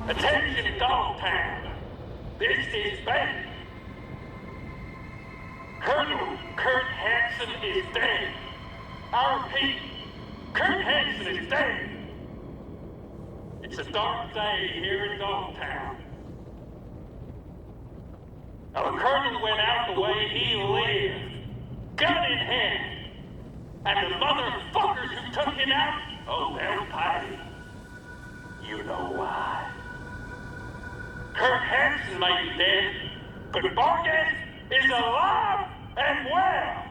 Attention, Dogtown. This is bad. Colonel Kurt Hansen is dead. I repeat, Kurt Hansen is dead. It's a dark day here in Dogtown. Our colonel went out the way he lived, gun in hand. And the motherfuckers who took him out, oh, they'll pay. You know why. Kurt Hansen may be dead, but Vargas is alive and well.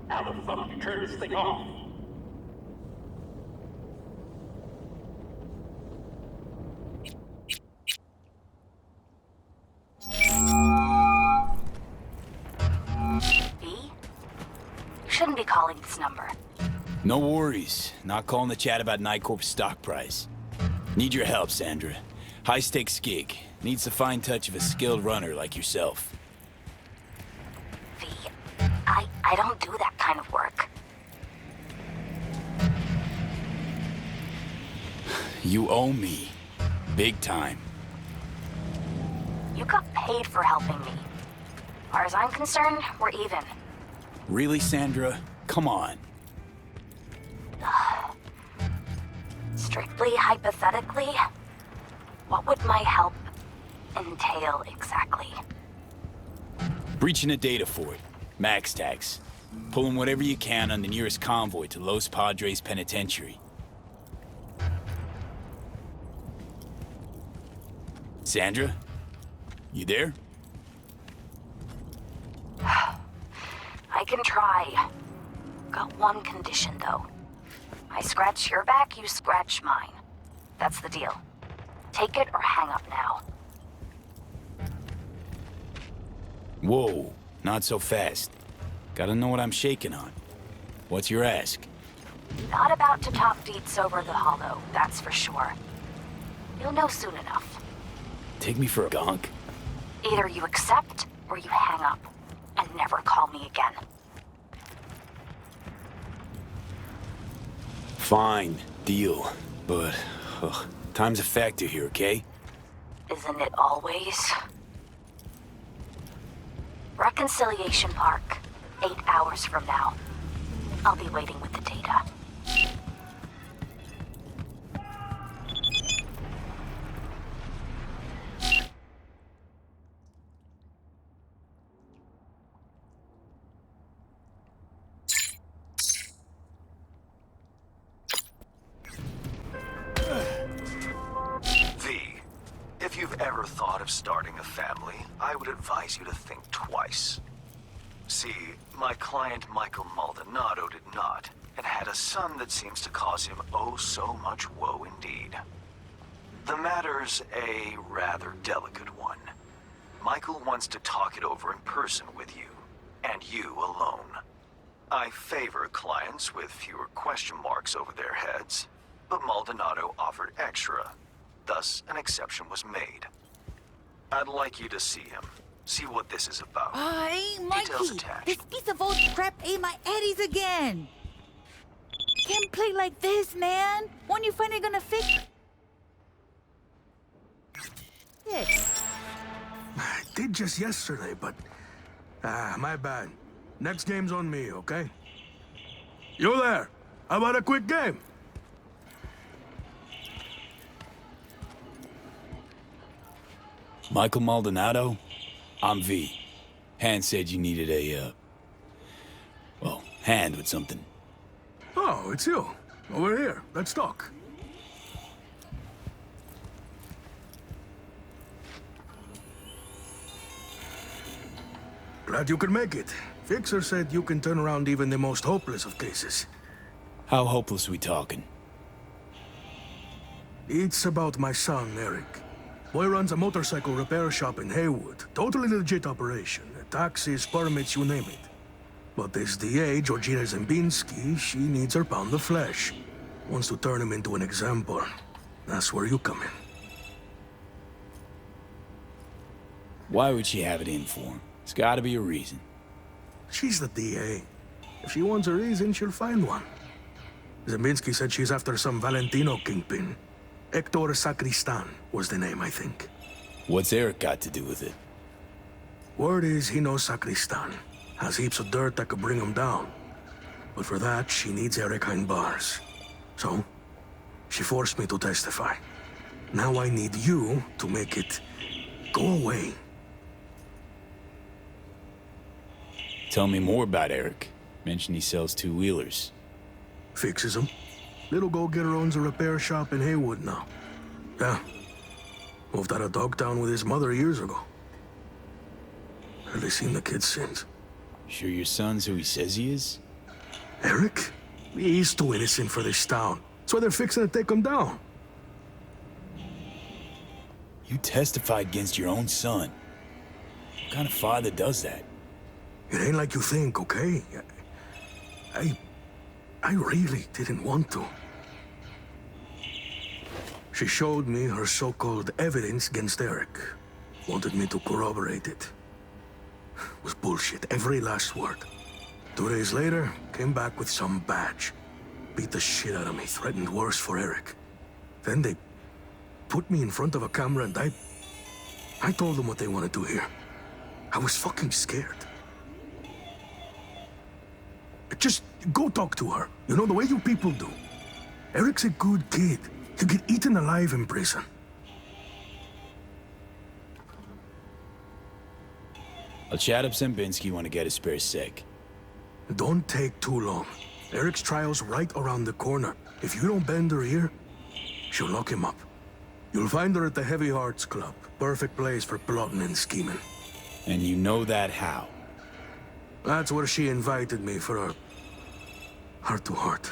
How the fuck you turn this thing off? V? You shouldn't be calling this number. No worries. Not calling the chat about Nightcorp's stock price. Need your help, Sandra. High-stakes gig. Needs the fine touch of a skilled runner like yourself. V, I don't do that kind of work. You owe me. Big time. You got paid for helping me. As far as I'm concerned, we're even. Really, Sandra? Come on. Strictly hypothetically, what would my help entail exactly? Breaching a data fort. Max tax. Pulling whatever you can on the nearest convoy to Los Padres Penitentiary. Sandra? You there? I can try. Got one condition, though. I scratch your back, you scratch mine. That's the deal. Take it or hang up now. Whoa, not so fast. Gotta know what I'm shaking on. What's your ask? Not about to talk deets over the hollow, that's for sure. You'll know soon enough. Take me for a gonk? Either you accept or you hang up and never call me again. Fine, deal. But, time's a factor here, okay? Isn't it always? Reconciliation Park, 8 hours from now. I'll be waiting with the data. If you've ever thought of starting a family, I would advise you to think twice. See, my client Michael Maldonado did not, and had a son that seems to cause him oh so much woe indeed. The matter's a rather delicate one. Michael wants to talk it over in person with you, and you alone. I favor clients with fewer question marks over their heads, but Maldonado offered extra. Thus, an exception was made. I'd like you to see him. See what this is about. Hey, Details Mikey! attached. This piece of old crap ate my eddies again! Can't play like this, man! When you finally gonna fix it? I did just yesterday, but... my bad. Next game's on me, okay? You there! How about a quick game? Michael Maldonado? I'm V. Hand said you needed a, hand with something. Oh, it's you. Over here. Let's talk. Glad you could make it. Fixer said you can turn around even the most hopeless of cases. How hopeless we talking? It's about my son, Eric. Boy runs a motorcycle repair shop in Haywood. Totally legit operation. Taxes, permits, you name it. But this DA, Georgina Zembinski, she needs her pound of flesh. Wants to turn him into an example. That's where you come in. Why would she have it in for him? There's gotta be a reason. She's the DA. If she wants a reason, she'll find one. Zembinski said she's after some Valentino kingpin. Hector Sacristan was the name, I think. What's Eric got to do with it? Word is he knows Sacristan. Has heaps of dirt that could bring him down. But for that, she needs Eric behind bars. So, she forced me to testify. Now I need you to make it go away. Tell me more about Eric. Mentioned he sells two-wheelers. Fixes them. Little go-getter owns a repair shop in Haywood now. Yeah. Moved out of Dogtown with his mother years ago. Hardly seen the kid since. Sure your son's who he says he is? Eric? He's too innocent for this town. That's why they're fixing to take him down. You testified against your own son. What kind of father does that? It ain't like you think, okay? I really didn't want to. She showed me her so-called evidence against Eric. Wanted me to corroborate it. It was bullshit, every last word. 2 days later, came back with some badge. Beat the shit out of me, threatened worse for Eric. Then they put me in front of a camera and I told them what they wanted to hear. I was fucking scared. Just go talk to her. You know, the way you people do. Eric's a good kid. He'll get eaten alive in prison. I'll chat up Zembinski when I get a spare sec. Don't take too long. Eric's trial's right around the corner. If you don't bend her ear, she'll lock him up. You'll find her at the Heavy Hearts Club. Perfect place for plotting and scheming. And you know that how? That's where she invited me for a heart-to-heart.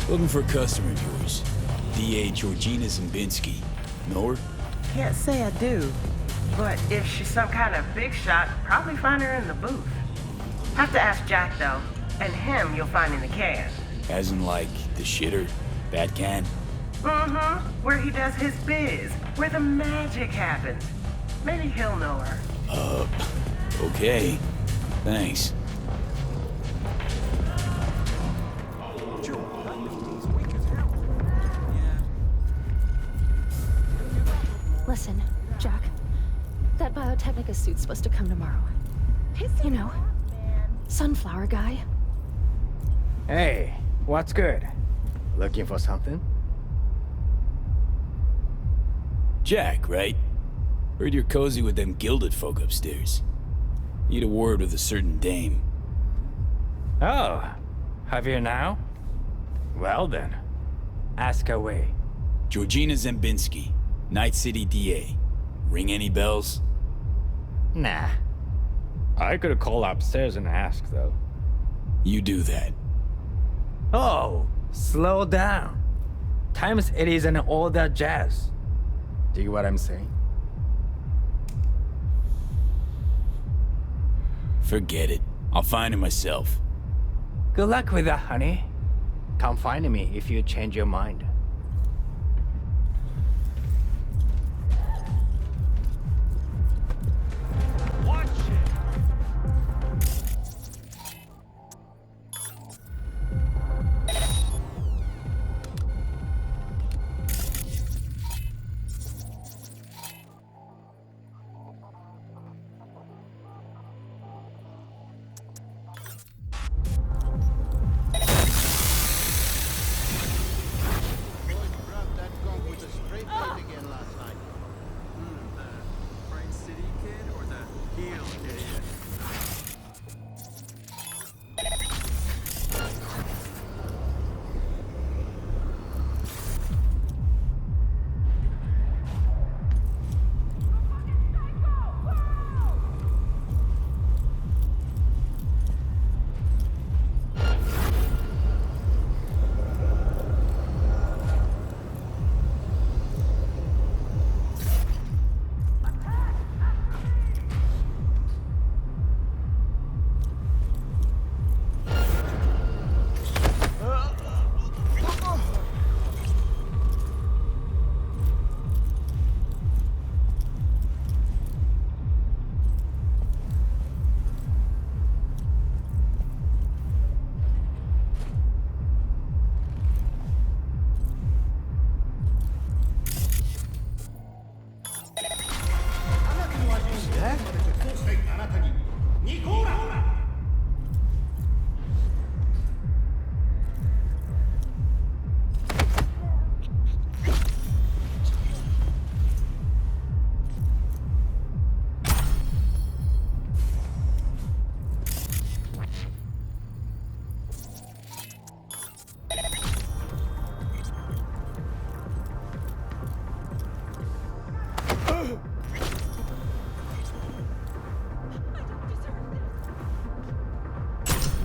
Looking for a customer of yours. D.A. Georgina Zembinski. Know her? Can't say I do, but if she's some kind of big shot, probably find her in the booth. Have to ask Jack, though, and him you'll find in the can. As in, like, the shitter? That can? Mm-hmm, where he does his biz, where the magic happens. Maybe he'll know her. Okay. Thanks. Listen, Jack. That Biotechnica suit's supposed to come tomorrow. You know, sunflower guy. Hey, what's good? Looking for something? Jack, right? Heard you're cozy with them gilded folk upstairs. Need a word with a certain dame. Oh, have you now? Well then, ask away. Georgina Zembinski, Night City DA. Ring any bells? Nah. I could call upstairs and ask, though. You do that. Oh, slow down. Times it isn't all that jazz. Do you what I'm saying? Forget it. I'll find it myself. Good luck with that, honey. Come find me if you change your mind. Watch it!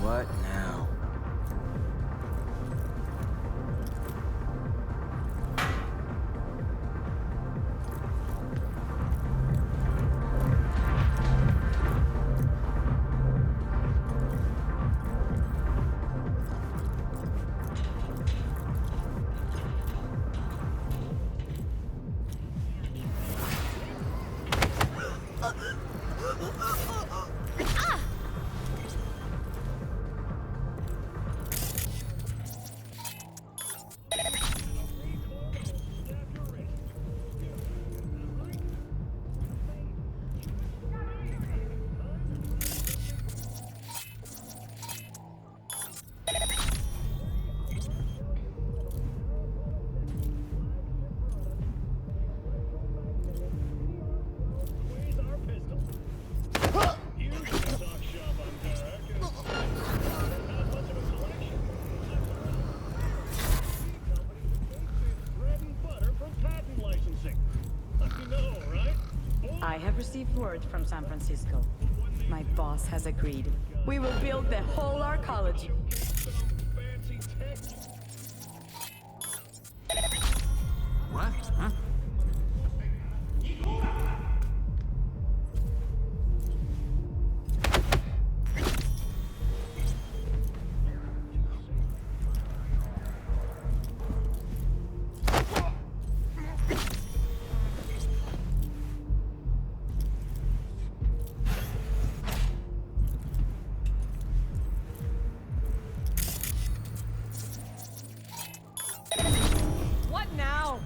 What now? I have received word from San Francisco. My boss has agreed. We will build the whole arcology. What? Huh? What now?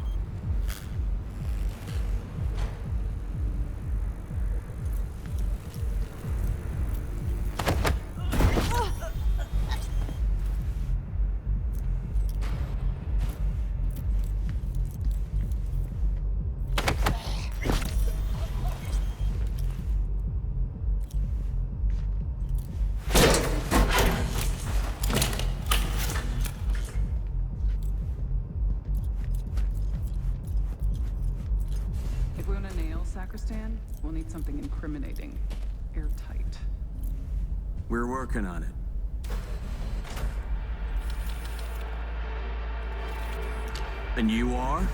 If we want to nail Sacristan, we'll need something incriminating. Airtight. We're working on it. And you are?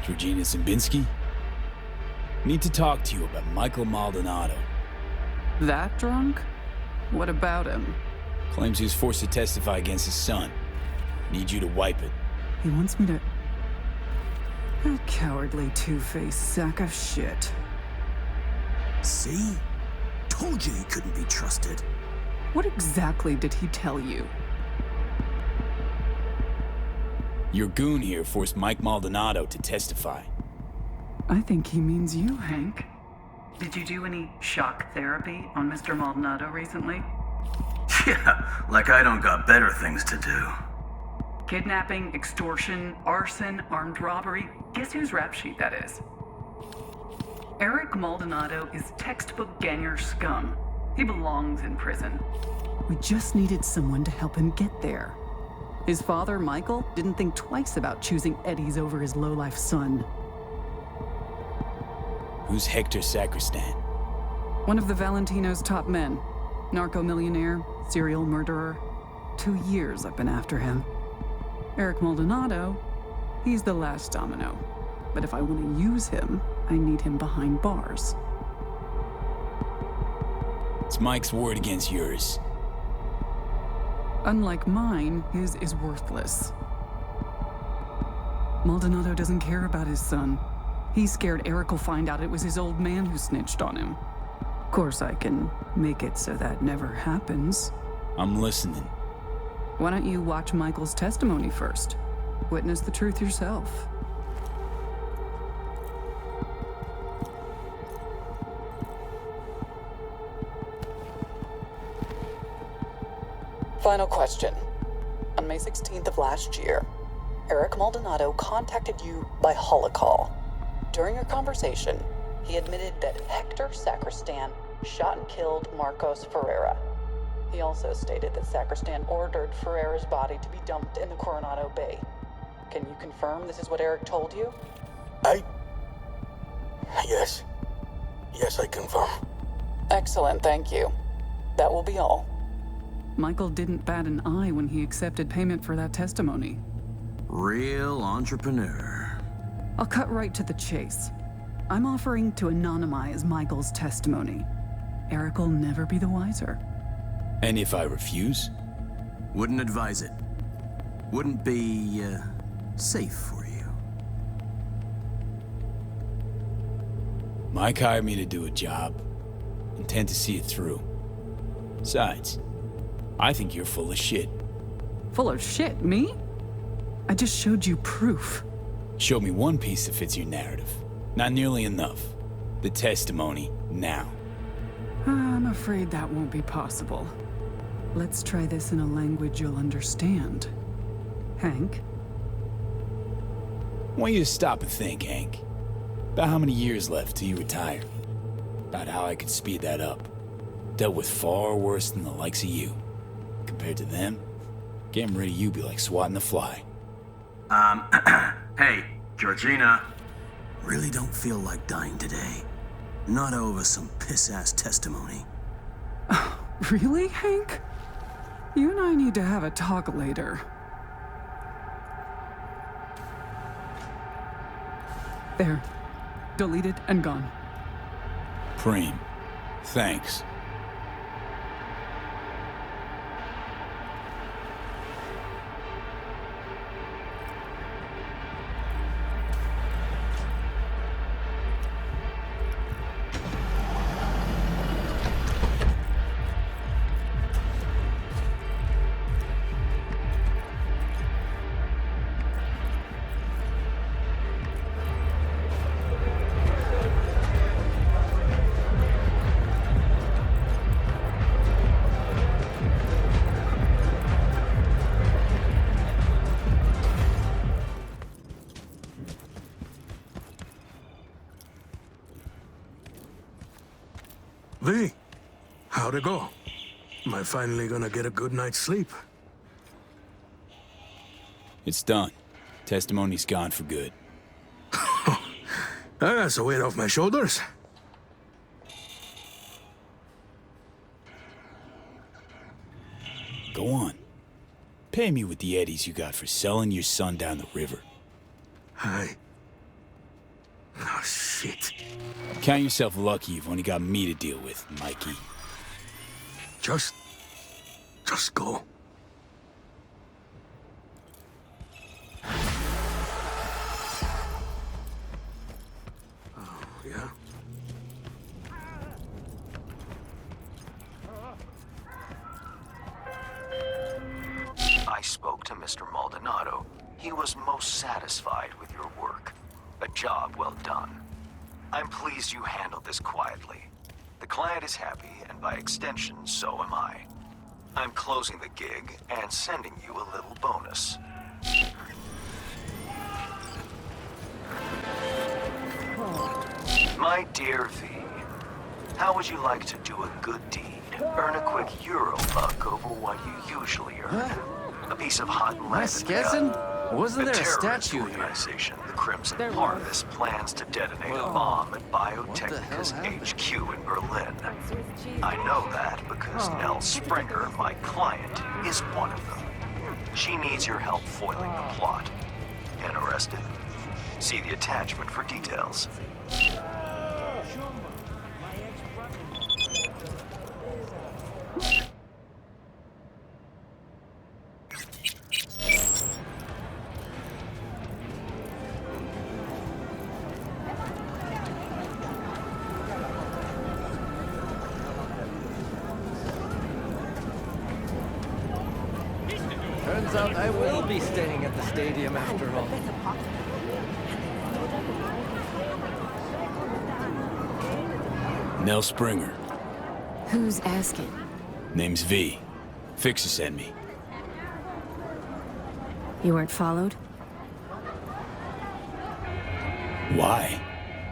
Georgina Zimbinski? Need to talk to you about Michael Maldonado. That drunk? What about him? Claims he was forced to testify against his son. Need you to wipe it. He wants me to... That cowardly two-faced sack of shit. See? Told you he couldn't be trusted. What exactly did he tell you? Your goon here forced Mike Maldonado to testify. I think he means you, Hank. Did you do any shock therapy on Mr. Maldonado recently? Yeah, like I don't got better things to do. Kidnapping, extortion, arson, armed robbery. Guess whose rap sheet that is? Eric Maldonado is textbook ganger scum. He belongs in prison. We just needed someone to help him get there. His father, Michael, didn't think twice about choosing Eddie's over his lowlife son. Who's Hector Sacristan? One of the Valentino's top men. Narco-millionaire, serial murderer. 2 years I've been after him. Eric Maldonado, he's the last domino. But if I want to use him, I need him behind bars. It's Mike's word against yours. Unlike mine, his is worthless. Maldonado doesn't care about his son. He's scared Eric will find out it was his old man who snitched on him. Of course, I can make it so that never happens. I'm listening. Why don't you watch Michael's testimony first? Witness the truth yourself. Final question. On May 16th of last year, Eric Maldonado contacted you by holocall. During your conversation, he admitted that Hector Sacristan shot and killed Marcos Ferreira. He also stated that Sacristan ordered Ferreira's body to be dumped in the Coronado Bay. Can you confirm this is what Eric told you? Yes. Yes, I confirm. Excellent, thank you. That will be all. Michael didn't bat an eye when he accepted payment for that testimony. Real entrepreneur. I'll cut right to the chase. I'm offering to anonymize Michael's testimony. Eric will never be the wiser. And if I refuse? Wouldn't advise it. Wouldn't be, safe for you. Mike hired me to do a job. Intend to see it through. Besides, I think you're full of shit. Full of shit, me? I just showed you proof. Show me one piece that fits your narrative. Not nearly enough. The testimony, now. I'm afraid that won't be possible. Let's try this in a language you'll understand. Hank? I want you to stop and think, Hank. About how many years left till you retire. About how I could speed that up. Dealt with far worse than the likes of you. Compared to them, getting rid of you be like swatting a fly. Hey, Georgina. Really don't feel like dying today. Not over some piss-ass testimony. Really, Hank? You and I need to have a talk later. There. Deleted and gone. Preem. Thanks. V, how'd it go? Am I finally gonna get a good night's sleep? It's done. Testimony's gone for good. That's a weight off my shoulders. Go on. Pay me with the eddies you got for selling your son down the river. Oh, shit. Count yourself lucky you've only got me to deal with, Mikey. Just go. Oh, yeah? I spoke to Mr. Maldonado. He was most satisfied with your work. A job well done. I'm pleased you handled this quietly. The client is happy, and by extension, so am I. I'm closing the gig and sending you a little bonus. My dear V, how would you like to do a good deed? Earn a quick Euro buck over what you usually earn. A piece of hot land. Am I guessing? Wasn't there a statue here? Organization, the Crimson Harvest, plans to detonate a bomb at Biotechnica's HQ in Berlin. I know that because Nell Springer, my client, is one of them. She needs your help foiling the plot. Interested? See the attachment for details. Turns out I will be staying at the stadium after all. Nell Springer. Who's asking? Name's V. Fixer sent me. You weren't followed? Why?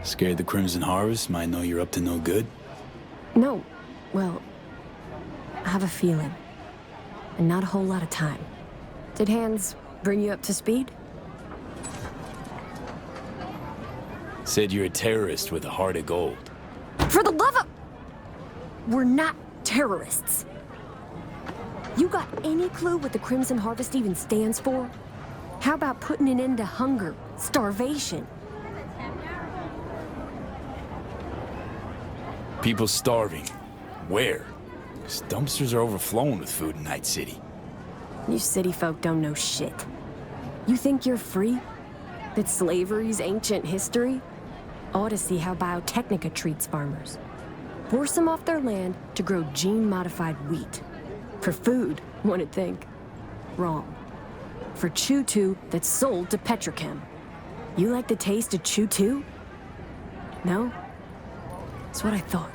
Scared the Crimson Harvest might know you're up to no good? No. Well, I have a feeling. And not a whole lot of time. Did Hans bring you up to speed? Said you're a terrorist with a heart of gold. For the love of... We're not terrorists. You got any clue what the Crimson Harvest even stands for? How about putting an end to hunger, starvation? People starving. Where? 'Cause dumpsters are overflowing with food in Night City. You city folk don't know shit. You think you're free? That slavery's ancient history? Ought to see how Biotechnica treats farmers. Force them off their land to grow gene-modified wheat. For food, one'd think. Wrong. For Chew-2 that's sold to Petrochem. You like the taste of Chew-2? No? That's what I thought.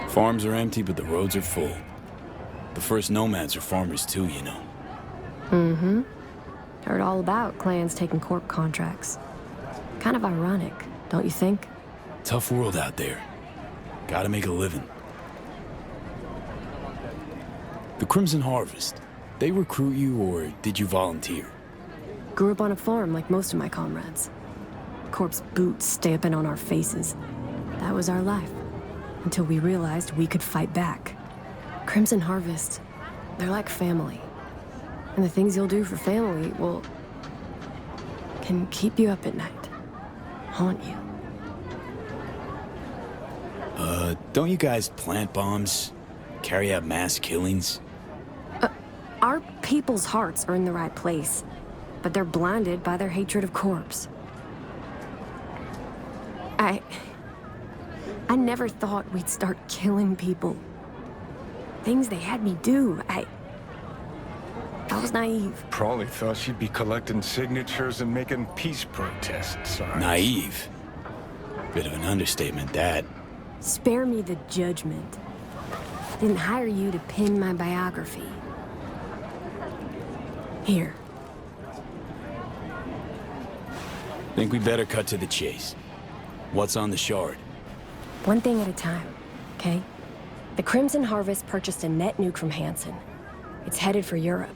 Farms are empty, but the roads are full. The first nomads are farmers too, you know. Mm-hmm. Heard all about clans taking corp contracts. Kind of ironic, don't you think? Tough world out there. Gotta make a living. The Crimson Harvest, they recruit you or did you volunteer? Grew up on a farm like most of my comrades. Corpse boots stamping on our faces. That was our life. Until we realized we could fight back. Crimson Harvest, they're like family. And the things you'll do for family, well, can keep you up at night. Haunt you. Don't you guys plant bombs? Carry out mass killings? Our people's hearts are in the right place, but they're blinded by their hatred of corpse. I never thought we'd start killing people. Things they had me do, I was naive. Probably thought she'd be collecting signatures and making peace protest signs. Naive? Bit of an understatement, that. Spare me the judgment. Didn't hire you to pin my biography. Here. Think we better cut to the chase. What's on the shard? One thing at a time, okay? The Crimson Harvest purchased a net nuke from Hansen. It's headed for Europe.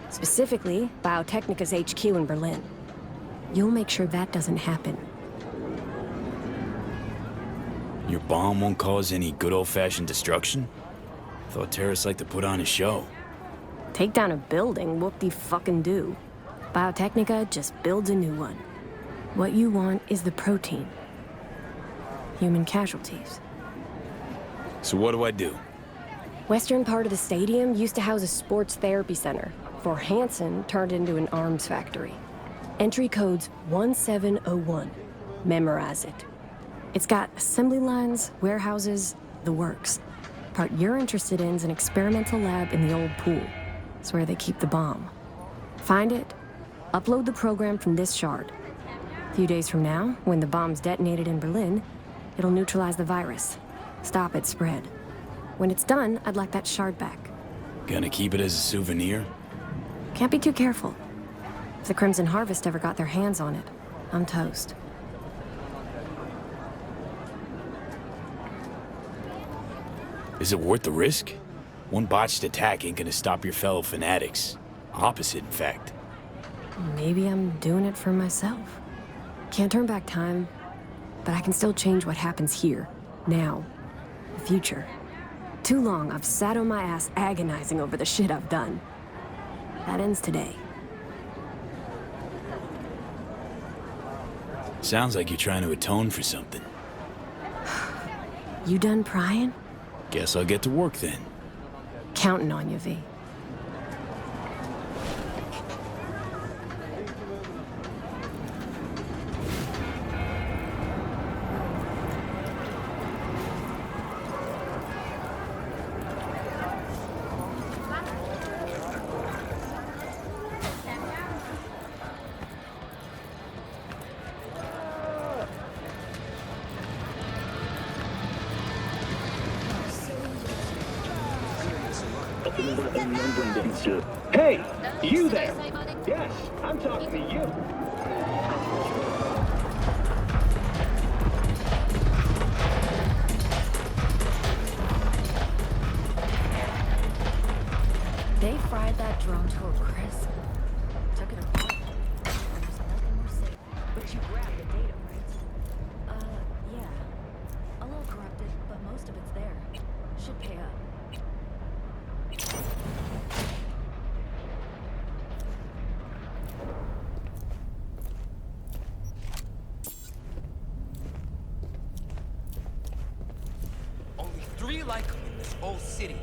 Specifically, Biotechnica's HQ in Berlin. You'll make sure that doesn't happen. Your bomb won't cause any good old-fashioned destruction? Thought terrorists like to put on a show. Take down a building, whoop-de-fucking-do. Biotechnica just builds a new one. What you want is the protein. Human casualties. So what do I do? Western part of the stadium used to house a sports therapy center, before Hansen turned into an arms factory. Entry code's 1701. Memorize it. It's got assembly lines, warehouses, the works. Part you're interested in is an experimental lab in the old pool. It's where they keep the bomb. Find it, upload the program from this shard. A few days from now, when the bomb's detonated in Berlin, it'll neutralize the virus. Stop its spread. When it's done, I'd like that shard back. Gonna keep it as a souvenir? Can't be too careful. If the Crimson Harvest ever got their hands on it, I'm toast. Is it worth the risk? One botched attack ain't gonna stop your fellow fanatics. Opposite, in fact. Maybe I'm doing it for myself. Can't turn back time, but I can still change what happens here, now, the future. Too long I've sat on my ass agonizing over the shit I've done. That ends today. Sounds like you're trying to atone for something. You done prying? Guess I'll get to work then. Counting on you, V. Hey, you there! Yes, I'm talking to you. They fried that drone to a crisp. Took it apart. There's nothing more safe. But you grabbed the data, right? Yeah. A little corrupted, but most of it's there. Should pay up. Only 3 like them in this whole city.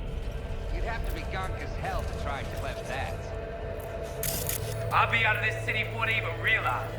You'd have to be gunk as hell to try and clip that. I'll be out of this city before they even realize.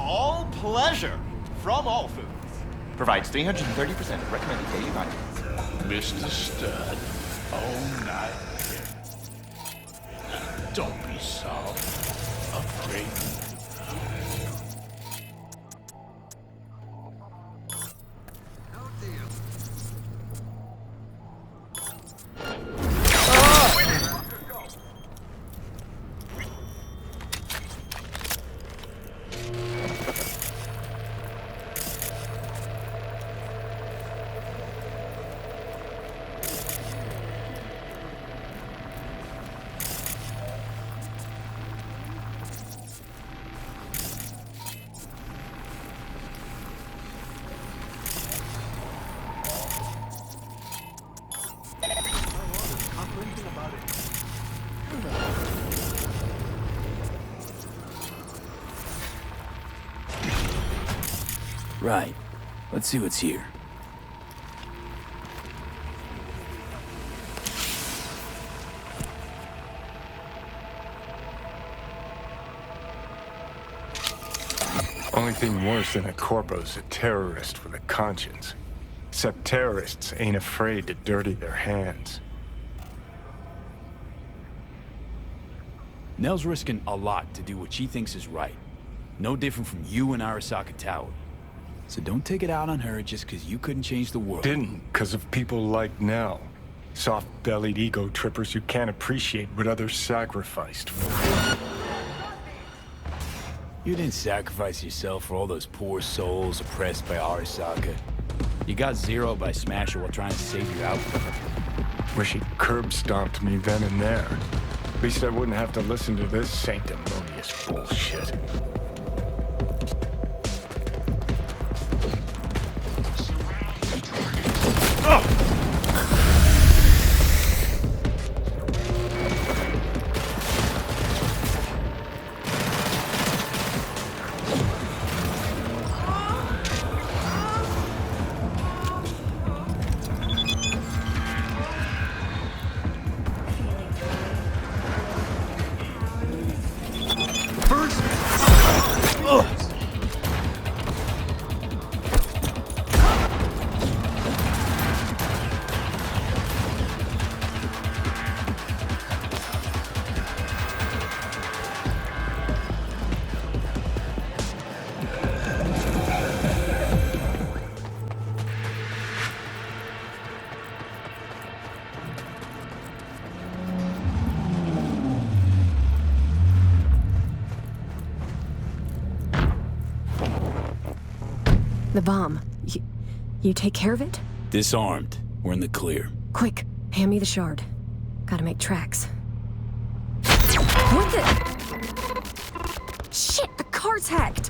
All pleasure from All Foods. Provides 330% recommended daily vitamins. Mr. Stud, all night. Don't be so afraid. Right. Let's see what's here. Only thing worse than a corpo's a terrorist with a conscience. Except terrorists ain't afraid to dirty their hands. Nell's risking a lot to do what she thinks is right. No different from you and Arasaka Tower. So don't take it out on her just because you couldn't change the world. Didn't, because of people like Nell. Soft-bellied ego trippers who can't appreciate what others sacrificed for. You didn't sacrifice yourself for all those poor souls oppressed by Arasaka. You got zeroed by Smasher while trying to save your outfit. Wish he'd curb-stomped me then and there. At least I wouldn't have to listen to this sanctimonious bullshit. The bomb. You take care of it? Disarmed. We're in the clear. Quick, hand me the shard. Gotta make tracks. What the? Shit, the car's hacked!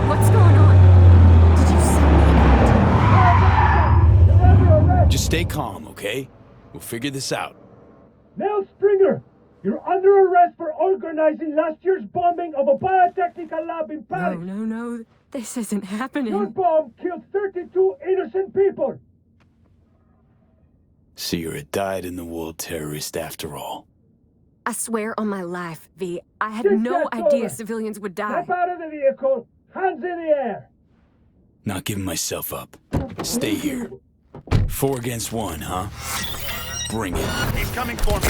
What's going on? Did you send me? Just stay calm, okay? We'll figure this out. Nell Stringer, you're under arrest for organizing last year's bombing of a biotechnical lab in Paris. No. This isn't happening. Your bomb killed 32 innocent people. So you're a dyed-in-the-wool terrorist after all. I swear on my life, V, I had Since no that's idea over, civilians would die. Step out of the vehicle, hands in the air. Not giving myself up. Stay here. 4 against 1, huh? Bring it. He's coming for me.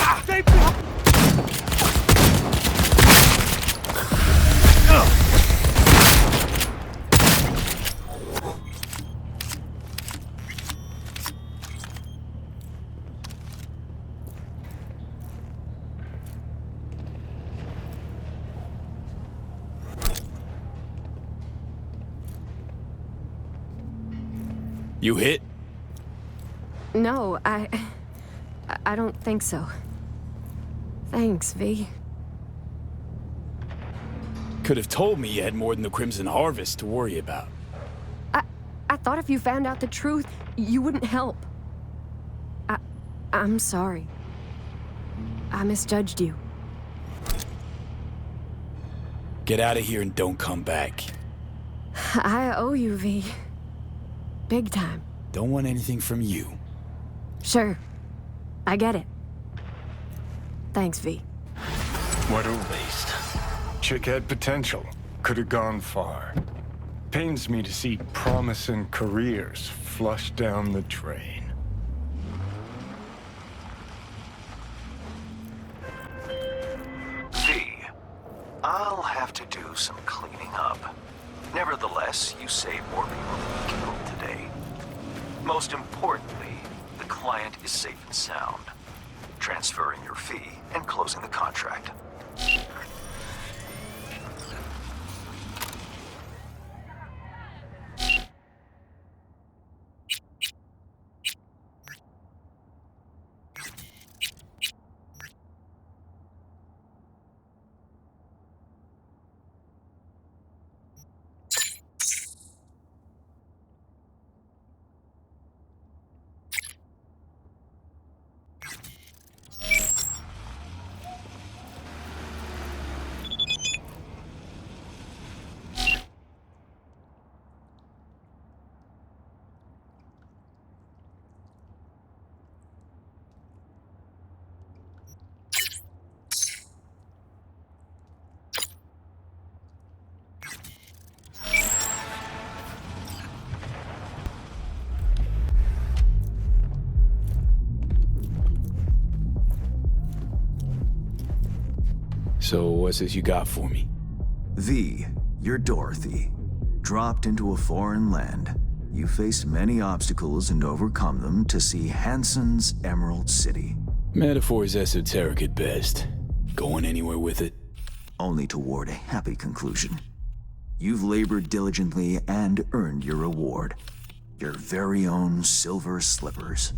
You hit? No, I don't think so. Thanks, V. Could have told me you had more than the Crimson Harvest to worry about. I thought if you found out the truth, you wouldn't help. I'm sorry. I misjudged you. Get out of here and don't come back. I owe you, V. Big time. Don't want anything from you. Sure. I get it. Thanks, V. What a waste. Chick had potential. Could have gone far. Pains me to see promising careers flushed down the drain. V, I'll have to do some cleaning up. Nevertheless, you saved more people than you killed today. Most importantly, the client is safe and sound. Transferring your fee and closing the contract. So what's this you got for me? V, you're Dorothy. Dropped into a foreign land. You faced many obstacles and overcome them to see Hansen's Emerald City. Metaphor's esoteric at best. Going anywhere with it? Only toward a happy conclusion. You've labored diligently and earned your reward. Your very own silver slippers.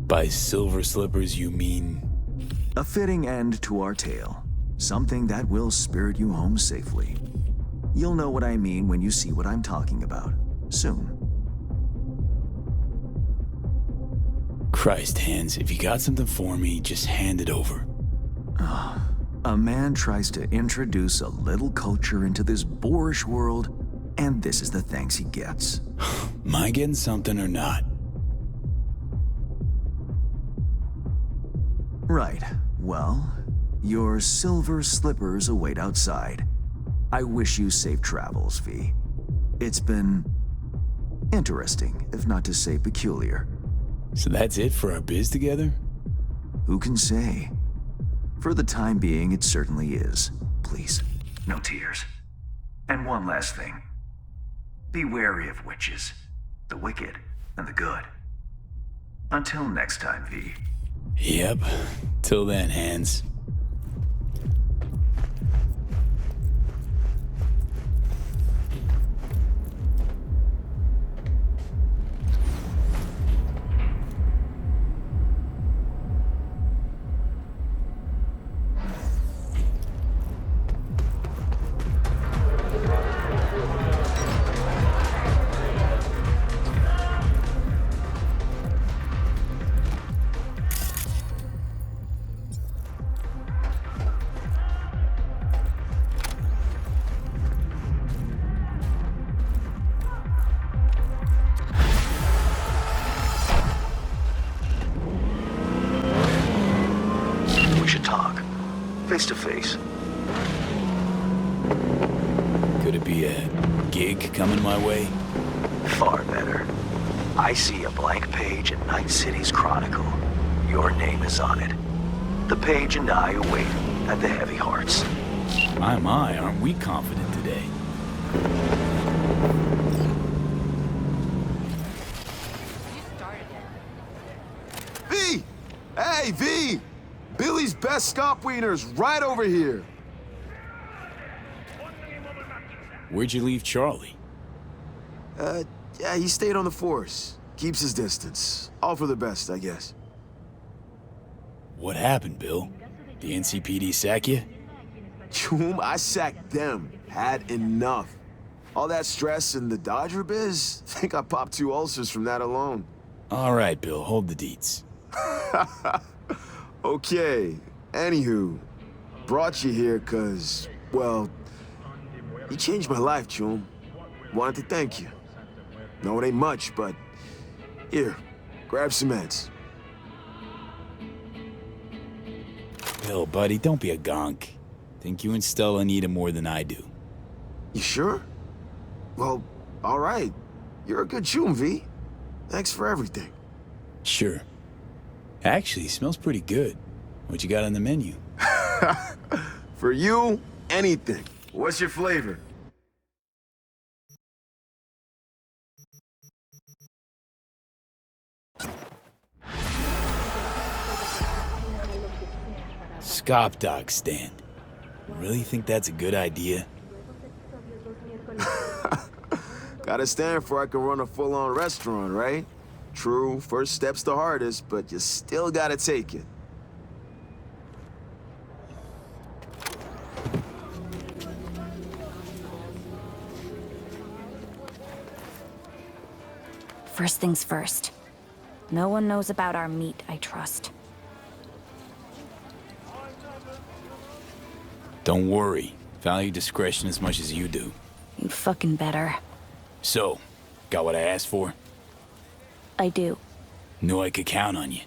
By silver slippers, you mean? A fitting end to our tale. Something that will spirit you home safely. You'll know what I mean when you see what I'm talking about. Soon. Christ, Hans, if you got something for me, just hand it over. A man tries to introduce a little culture into this boorish world, and this is the thanks he gets. Am I getting something or not? Right. Well, your silver slippers await outside. I wish you safe travels, V. It's been interesting, if not to say peculiar. So that's it for our biz together? Who can say? For the time being, it certainly is. Please, no tears. And one last thing. Be wary of witches, the wicked and the good. Until next time, V. Yep. Till then, Hans. We should talk. Face to face. Could it be a gig coming my way? Far better. I see a blank page in Night City's Chronicle. Your name is on it. The page and I await at the Heavy Hearts. My, aren't we confident today? V! Hey, V! Billy's best scop wiener's right over here. Where'd you leave Charlie? Yeah, he stayed on the force. Keeps his distance. All for the best, I guess. What happened, Bill? The NCPD sack you? Choom, I sacked them. Had enough. All that stress and the Dodger biz? Think I popped 2 ulcers from that alone. All right, Bill, hold the deets. Okay, anywho, brought you here cause, well, you changed my life, Choom. Wanted to thank you. No, it ain't much, but here, grab some meds. Bill, buddy, don't be a gonk. Think you and Stella need him more than I do. You sure? Well, all right. You're a good Choom, V. Thanks for everything. Sure. Actually, smells pretty good. What you got on the menu? For you, anything. What's your flavor? Scop dog stand. Really think that's a good idea? Gotta stand for I can run a full-on restaurant, right? True, first step's the hardest, but you still gotta take it. First things first. No one knows about our meet, I trust. Don't worry. Value discretion as much as you do. You fucking better. So, got what I asked for? I do. Knew I could count on you.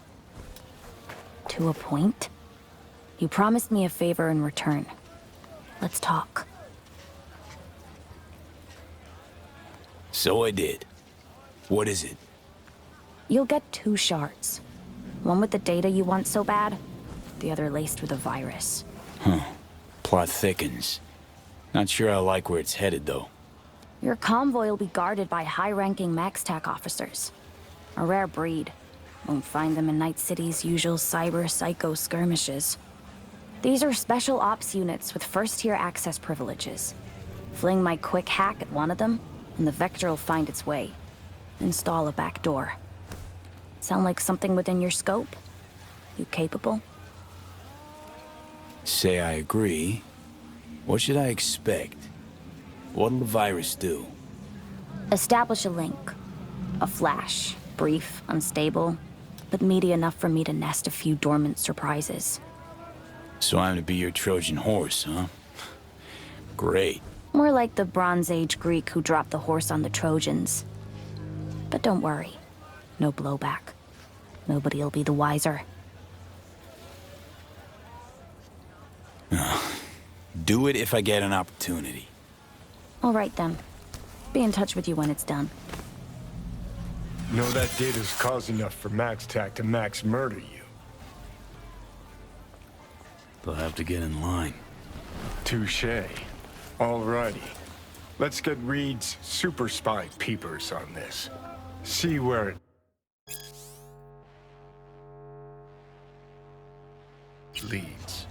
To a point. You promised me a favor in return. Let's talk. So I did. What is it? You'll get 2 shards. One with the data you want so bad, the other laced with a virus. Huh. Plot thickens. Not sure I like where it's headed, though. Your convoy will be guarded by high-ranking MaxTac officers. A rare breed. Won't find them in Night City's usual cyber-psycho skirmishes. These are special ops units with first-tier access privileges. Fling my quick hack at one of them, and the Vector will find its way. Install a back door. Sound like something within your scope? You capable? Say I agree. What should I expect? What'll the virus do? Establish a link. A flash. Brief, unstable, but meaty enough for me to nest a few dormant surprises. So I'm to be your Trojan horse, huh? Great. More like the Bronze Age Greek who dropped the horse on the Trojans. But don't worry. No blowback. Nobody'll be the wiser. Do it if I get an opportunity. All right, then. Be in touch with you when it's done. Know that data's cause enough for MaxTac to max murder you. They'll have to get in line. Touché. Alrighty. Let's get Reed's super spy peepers on this. See where it leads.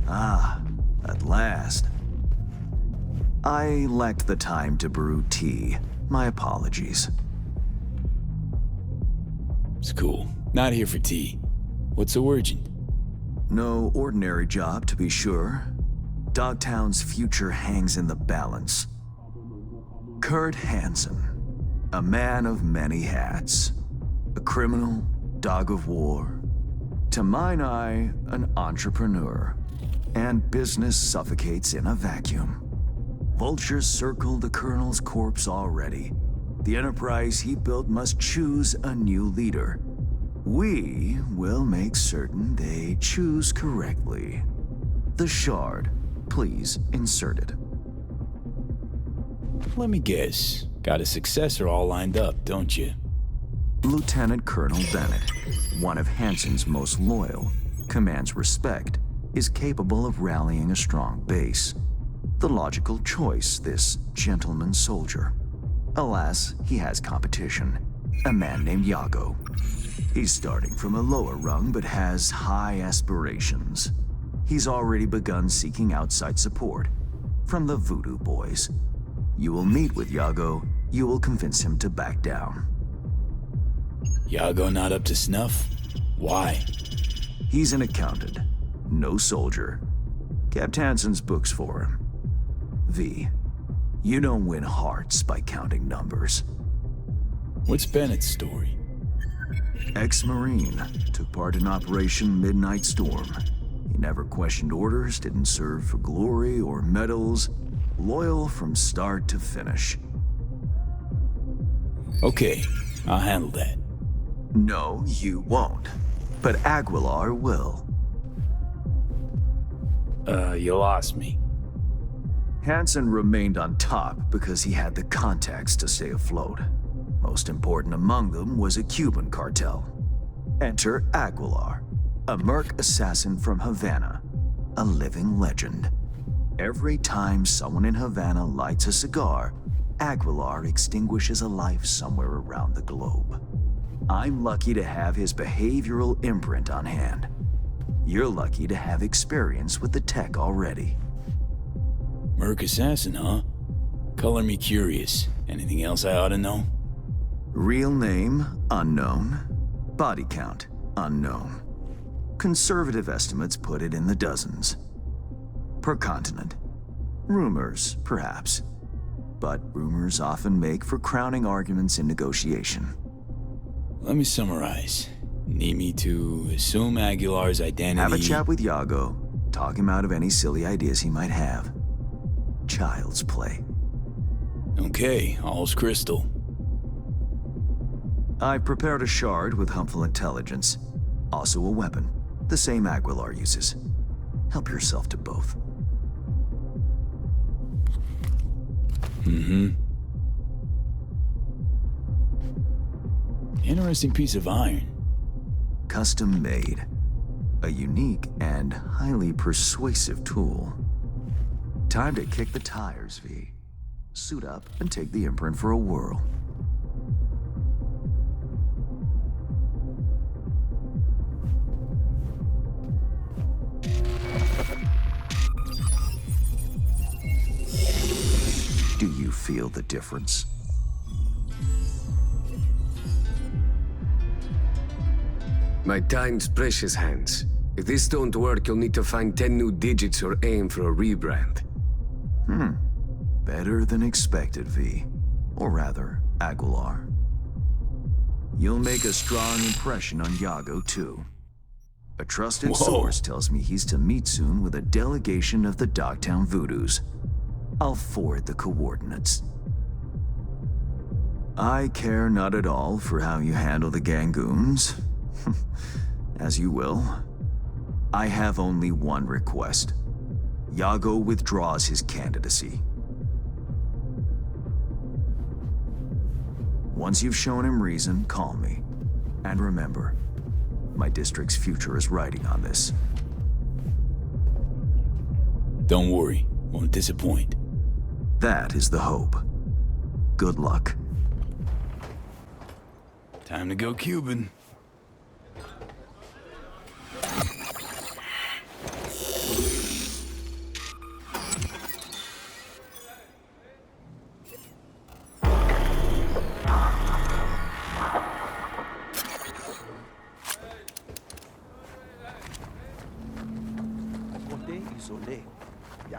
Ah, at last. I lacked the time to brew tea. My apologies. It's cool. Not here for tea. What's so urgent? No ordinary job, to be sure. Dogtown's future hangs in the balance. Kurt Hansen, a man of many hats. A criminal, dog of war. To mine eye, an entrepreneur. And business suffocates in a vacuum. Vultures circle the Colonel's corpse already. The enterprise he built must choose a new leader. We will make certain they choose correctly. The Shard, please insert it. Let me guess. Got a successor all lined up, don't you? Lieutenant Colonel Bennett, one of Hansen's most loyal, commands respect, is capable of rallying a strong base. The logical choice, this gentleman soldier. Alas, he has competition. A man named Yago. He's starting from a lower rung, but has high aspirations. He's already begun seeking outside support from the Voodoo Boys. You will meet with Yago, you will convince him to back down. Yago not up to snuff? Why? He's an accountant, no soldier. Kept Hansen's books for him. V, you don't win hearts by counting numbers. What's Bennett's story? Ex-Marine, took part in Operation Midnight Storm. He never questioned orders, didn't serve for glory or medals. Loyal from start to finish. Okay, I'll handle that. No, you won't. But Aguilar will. You lost me. Hansen remained on top because he had the contacts to stay afloat. Most important among them was a Cuban cartel. Enter Aguilar, a merc assassin from Havana, a living legend. Every time someone in Havana lights a cigar, Aguilar extinguishes a life somewhere around the globe. I'm lucky to have his behavioral imprint on hand. You're lucky to have experience with the tech already. Merc assassin, huh? Color me curious. Anything else I ought to know? Real name, unknown. Body count, unknown. Conservative estimates put it in the dozens. Per continent. Rumors, perhaps. But rumors often make for crowning arguments in negotiation. Let me summarize. Need me to assume Aguilar's identity... Have a chat with Yago. Talk him out of any silly ideas he might have. Child's play. Okay, all's crystal. I prepared a shard with helpful intelligence. Also a weapon. The same Aguilar uses. Help yourself to both. Interesting piece of iron. Custom made. A unique and highly persuasive tool. Time to kick the tires, V. Suit up and take the imprint for a whirl. Do you feel the difference? My time's precious, Hans. If this don't work, you'll need to find 10 new digits or aim for a rebrand. Better than expected, V. Or rather, Aguilar. You'll make a strong impression on Yago, too. A trusted source tells me he's to meet soon with a delegation of the Dogtown Voodoos. I'll forward the coordinates. I care not at all for how you handle the Gangoons. As you will. I have only one request. Yago withdraws his candidacy. Once you've shown him reason, call me. And remember, my district's future is riding on this. Don't worry, won't disappoint. That is the hope. Good luck. Time to go Cuban.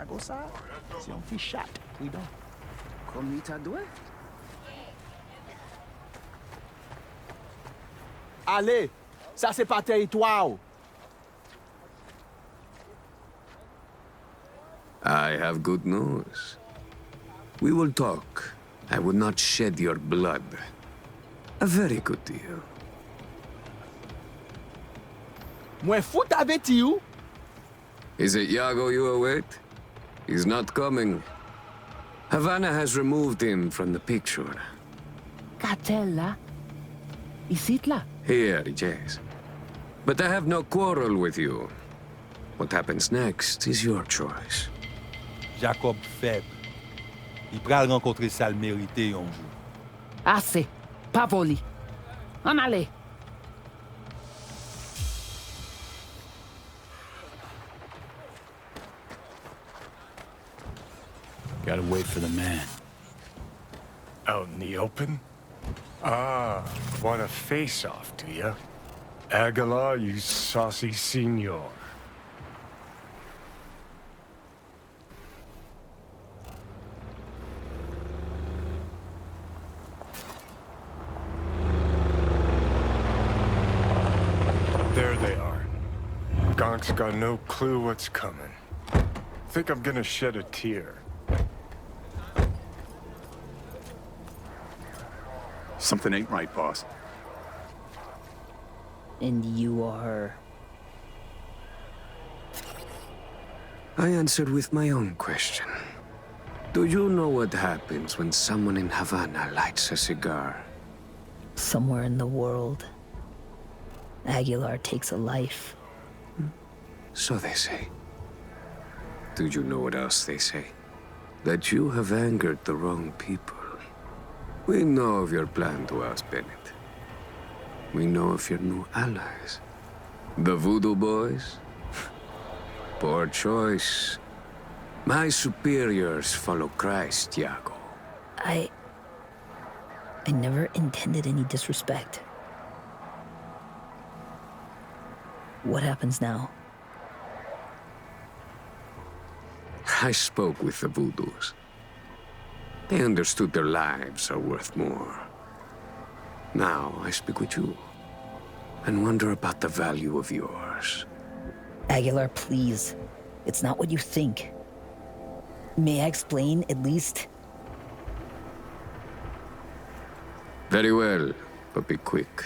Yago sa, c'est un petit chat, oui donc. Comme il t'a doué. Allez, ça c'est pas territoire. I have good news. We will talk. I will not shed your blood. A very good deal. Mwen fout avec you. Is it Yago you await? He's not coming. Havana has removed him from the picture. Cartel Ici là. Here, yes. But I have no quarrel with you. What happens next is your choice. Jacob faible. Il pral rencontrer ça le mérité un jour. Assez. Pas volé. En allez. Gotta wait for the man. Out in the open? Ah, want a face-off, do ya? Aguilar, you saucy senor. There they are. Gonk's got no clue what's coming. Think I'm gonna shed a tear. Something ain't right, boss. And you are... I answered with my own question. Do you know what happens when someone in Havana lights a cigar? Somewhere in the world, Aguilar takes a life. So they say. Do you know what else they say? That you have angered the wrong people. We know of your plan to oust Bennett. We know of your new allies. The Voodoo Boys? Poor choice. My superiors follow Christ, Yago. I never intended any disrespect. What happens now? I spoke with the Voodoos. They understood their lives are worth more. Now I speak with you and wonder about the value of yours. Aguilar, please. It's not what you think. May I explain, at least? Very well, but be quick.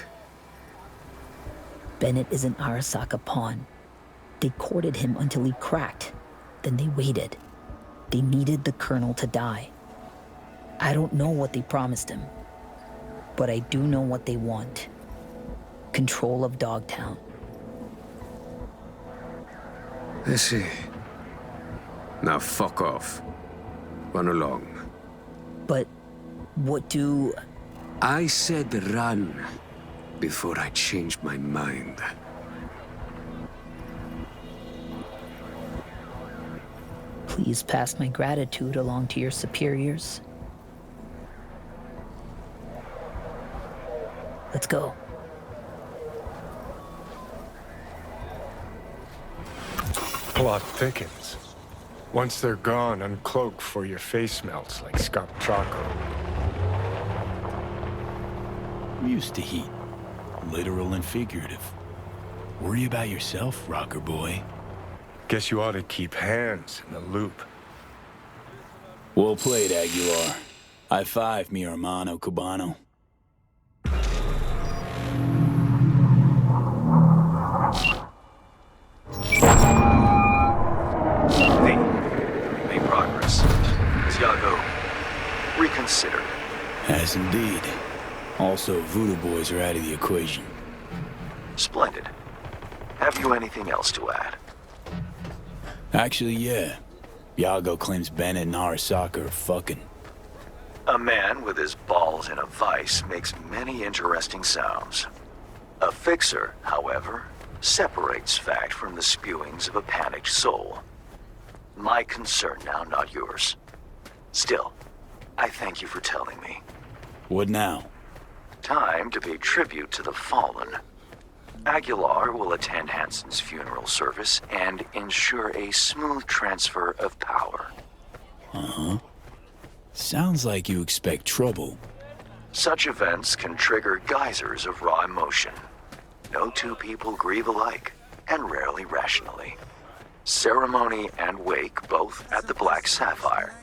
Bennett is an Arasaka pawn. They courted him until he cracked. Then they waited. They needed the Colonel to die. I don't know what they promised him, but I do know what they want. Control of Dogtown. I see. Now fuck off. Run along. But what do... I said run before I changed my mind. Please pass my gratitude along to your superiors. Let's go. Plot thickens. Once they're gone, uncloak for your face melts like Scott Choco. I'm used to heat. Literal and figurative. Worry about yourself, rocker boy. Guess you ought to keep hands in the loop. Well played, Aguilar. High five, mi hermano cubano. Made progress. Tiago, reconsider. Has indeed. Also, Voodoo Boys are out of the equation. Splendid. Have you anything else to add? Actually, yeah. Yago claims Bennett and Arasaka are fucking. A man with his balls in a vice makes many interesting sounds. A fixer, however, separates fact from the spewings of a panicked soul. My concern now, not yours. Still, I thank you for telling me. What now? Time to pay tribute to the fallen. Aguilar will attend Hansen's funeral service and ensure a smooth transfer of power. Uh-huh. Sounds like you expect trouble. Such events can trigger geysers of raw emotion. No two people grieve alike, and rarely rationally. Ceremony and wake both at the Black Sapphire.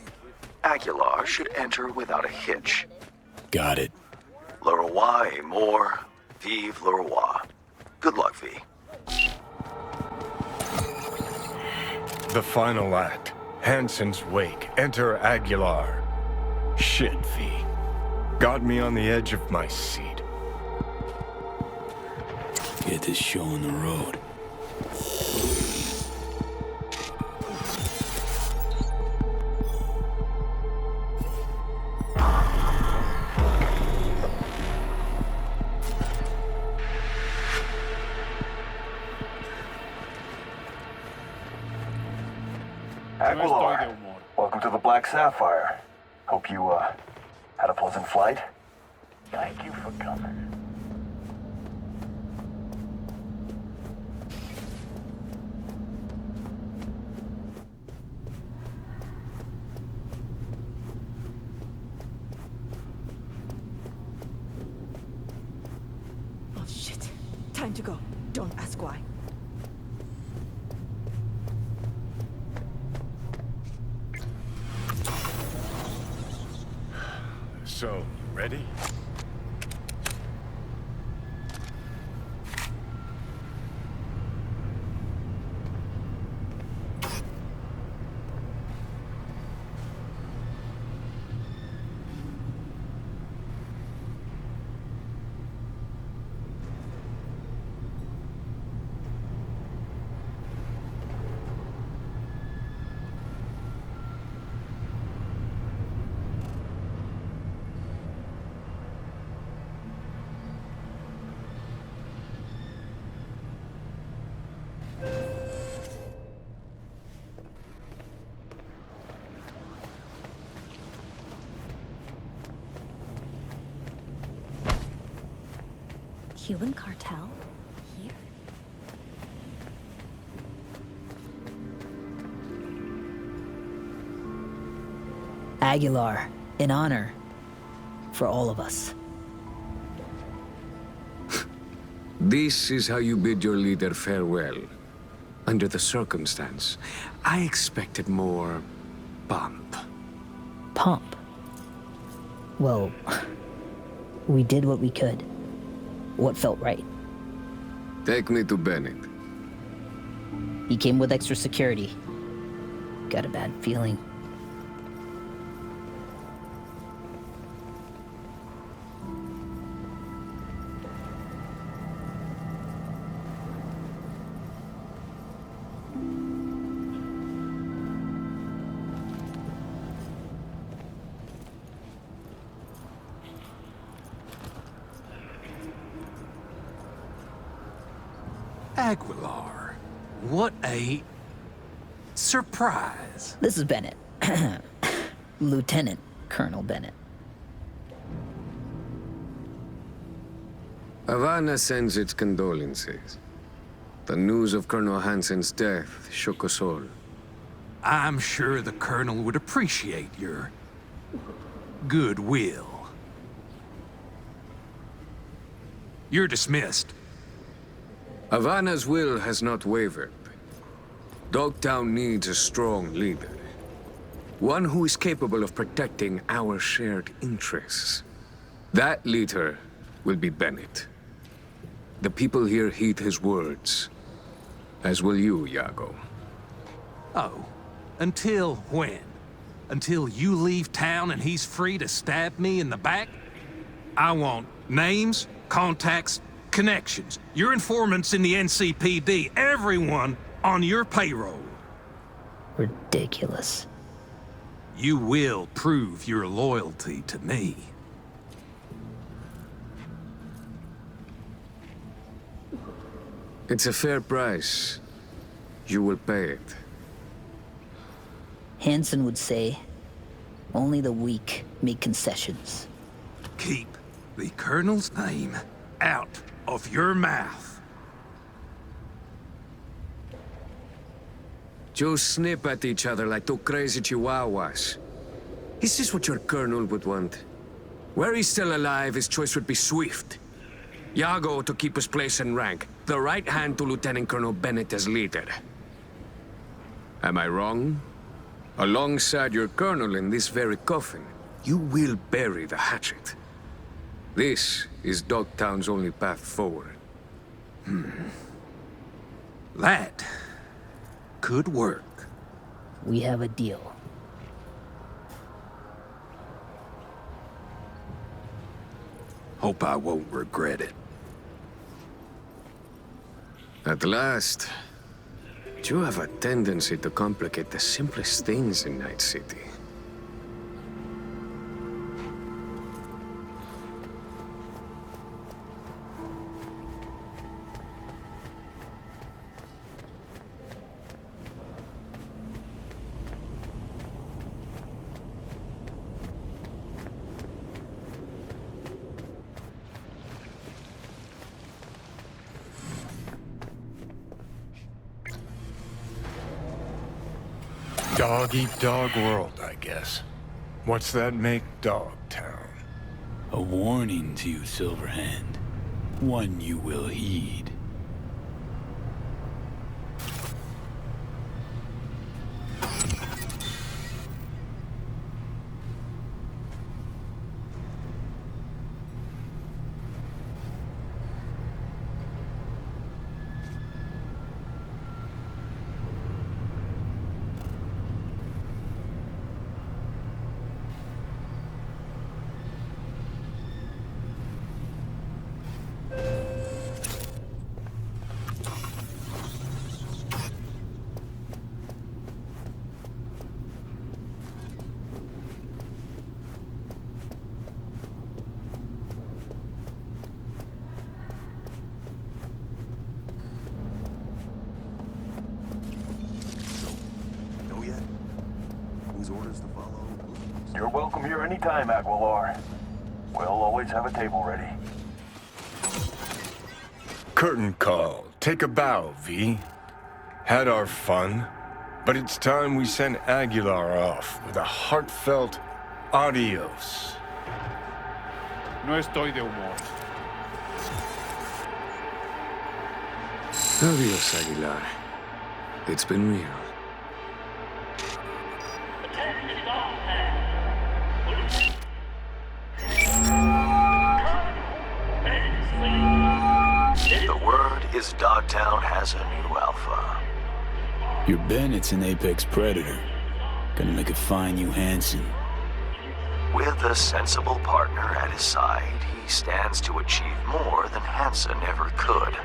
Aguilar should enter without a hitch. Got it. Le roi est mort, vive le roi. Good luck, V. The final act. Hansen's wake. Enter Aguilar. Shit, V. Got me on the edge of my seat. Get this show on the road. Aguilar, welcome to the Black Sapphire. Hope you, had a pleasant flight. Thank you for coming. Oh shit. Time to go. Don't ask why. So, ready? Cuban cartel? Here? Aguilar, in honor. For all of us. This is how you bid your leader farewell. Under the circumstance, I expected more pomp. Pomp? Well, we did what we could. What felt right. Take me to Bennett. He came with extra security. Got a bad feeling. Aguilar, what a surprise. This is Bennett. Lieutenant Colonel Bennett. Havana sends its condolences. The news of Colonel Hansen's death shook us all. I'm sure the Colonel would appreciate your goodwill. You're dismissed. Havana's will has not wavered. Dogtown needs a strong leader. One who is capable of protecting our shared interests. That leader will be Bennett. The people here heed his words, as will you, Iago. Oh, until when? Until you leave town and he's free to stab me in the back? I want names, contacts, connections. Your informants in the NCPD, everyone on your payroll. Ridiculous. You will prove your loyalty to me. It's a fair price. You will pay it. Hansen would say, only the weak make concessions. Keep the Colonel's name out of your mouth. Just snip at each other like two crazy chihuahuas. Is this what your colonel would want? Were he still alive, his choice would be swift. Iago to keep his place in rank, the right hand to Lieutenant Colonel Bennett as leader. Am I wrong? Alongside your colonel in this very coffin, you will bury the hatchet. This is Dogtown's only path forward. That could work. We have a deal. Hope I won't regret it. At last, you have a tendency to complicate the simplest things in Night City. Dog-eat-dog world, I guess. What's that make Dogtown? A warning to you, Silverhand. One you will heed. You're welcome here anytime, Aguilar. We'll always have a table ready. Curtain call. Take a bow, V. Had our fun, but it's time we send Aguilar off with a heartfelt adios. No estoy de humor. Adios, Aguilar. It's been real. The word is Dogtown has a new alpha. Your Bennett's an apex predator. Gonna make a fine you Hansen. With a sensible partner at his side, he stands to achieve more than Hansen ever could.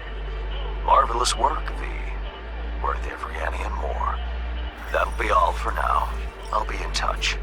Marvelous work, V. Worth every penny and more. That'll be all for now. I'll be in touch.